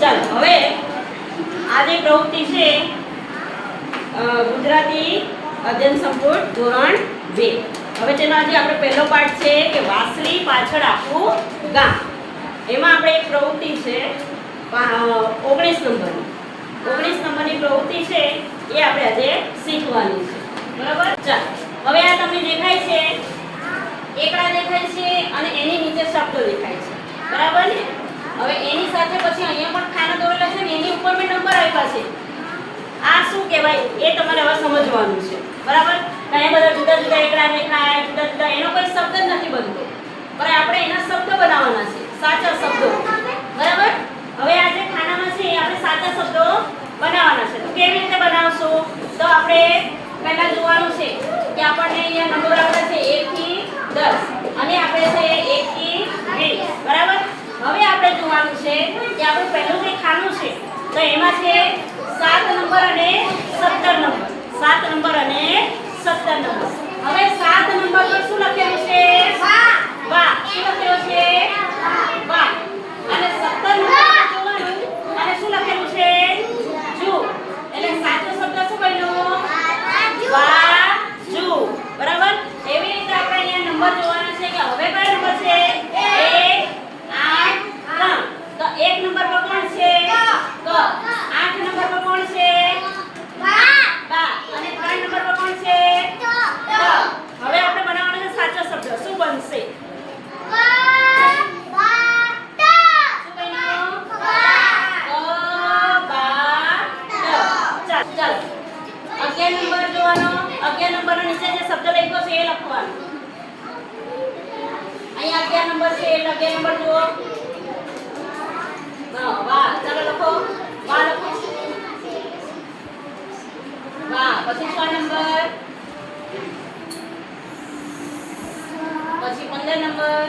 ચાલો હવે આજે પ્રવૃત્તિ છે ગુજરાતી અધ્યયન સંપૂર્ણ ધોરણ 2. હવે તેનો આજે આપણે પહેલો પાઠ છે કે વાસળી પાછળ આખું ગામ. એમાં આપણે એક પ્રવૃત્તિ છે 19 નંબરની પ્રવૃત્તિ છે એ આપણે આજે શીખવાની છે. બરાબર? ચાલો હવે આ તમને દેખાય છે એકડા દેખાય છે અને એની નીચે શબ્દો દેખાય છે. બરાબર ને? હવે એની સાથે પછી અહીંયા પણ ખાના દોરેલા છે ને એની ઉપર મેં નંબર આપ્યા છે. આ શું કહેવાય એ તમારે હવે સમજવાનું છે. બરાબર? અહીંયા બધા જુદા જુદા એકડા દેખાય, જુદા જુદા એનો કોઈ શબ્દ જ નથી બનતો, પણ આપણે એના શબ્દ બનાવવાના છે, સાચા શબ્દો. બરાબર? હવે આ જે ખાનામાં છે એ આપણે સાચા શબ્દો બનાવવાના છે. તો કેવી રીતે બનાવશો? તો આપણે પહેલા જોવાનું છે કે આપણને અહીંયા નંબર આપ્યા છે 1 થી 10 અને આપણે છે 1 થી 20. બરાબર? હવે આપણે જોવાનું છે કે આપણું પહેલું જે ખાનું છે તો એમાં છે 7 નંબર અને 17 નંબર. 7 નંબર અને 17 નંબર. હવે 7 નંબર પર શું લખેલું છે? વાહ. શું લખેલું છે? વાહ. અને 17 નંબર જોવાનું અને શું લખેલું છે? જુ. એટલે સાચો શબ્દ શું બન્યો? બાજુ. બરાબર? એવી રીતે આપણે અહીંયા નંબર જોવાના છે કે હવે કયો નંબર છે? 1 8 3. તો 1 નંબર પર કોણ છે? તો 8 નંબર પર કોણ છે? બા. અને 3 નંબર પર કોણ છે? તો. હવે આપણે બનાવવાનો છે સાચો શબ્દ. શું બનશે? નીચે જે શબ્દ લખ્યો છે એ લખવાનો. અહીંયા 11 નંબર છે એટલે 11 નંબર જુઓ. વાહ. ચાલો લખો. વાહ લખો. વાહ. પછી 6 નંબર, પછી 15 નંબર,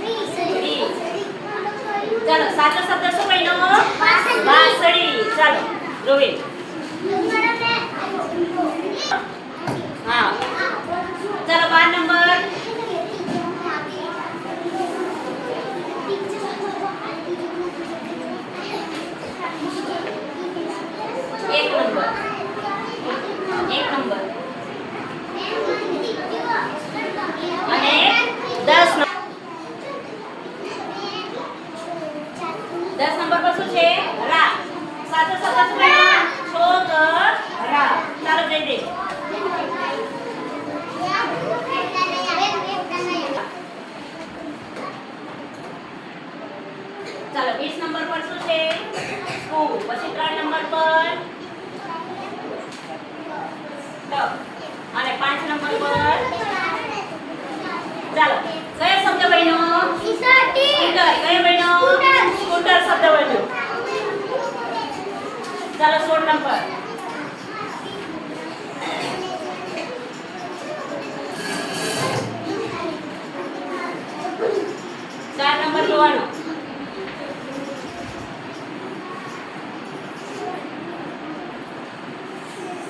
20. ચાલો સાચો શબ્દ શું બન્યો? વાસળી. ચાલો રોહિત. હા. ચાલો 12 નંબર, 1 નંબર, 1 નંબર અને 10 નંબર. 10 નંબર પર શું છે? રા. સાચો શબ્દ શું બન્યો? છોકરા. ચાલો જઈ દે. ચાલો 20 નંબર પર શું છે? સ્કૂલ. પછી 3 નંબર પર ટબ અને 5 નંબર પર ચાલો કયો શબ્દ બન્યો? સ્કૂટર. કયો બન્યો? સ્કૂટર શબ્દ બન્યો. ચાલો 16 નંબર, ચાર નંબર જોવાનો.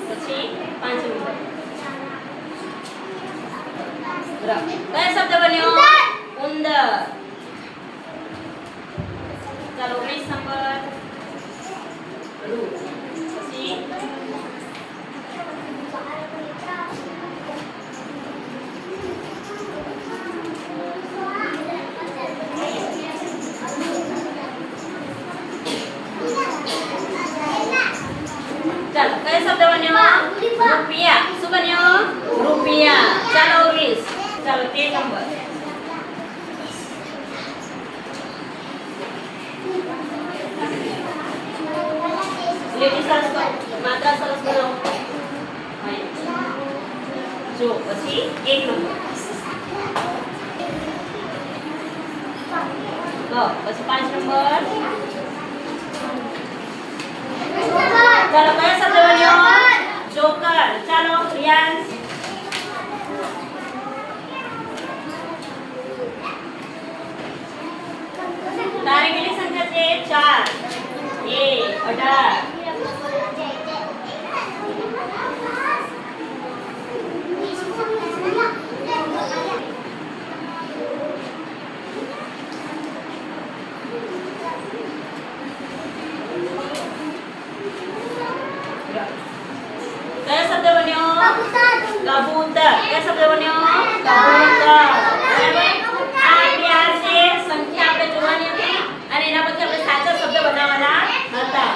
પછી 5 નંબર. કયો શબ્દ બન્યો? ઉંદર. ચાલો 19 નંબર, રૂ. પછી ચાલો કયો શબ્દ બન્યો? રૂપિયા. શું બન્યો? રૂપિયા. ચાલો 20. ચાલો 13 નંબર, લેડી સરસ માત્રા સરસ બનાવો. જો પછી 1 નંબર, પછી 5 નંબર. ચાલો કયો શબ્દ બન્યો? જોકર. ચાલો રિયાન્સ. તારે કેટલી સંખ્યા છે? 4. 18. કબૂતર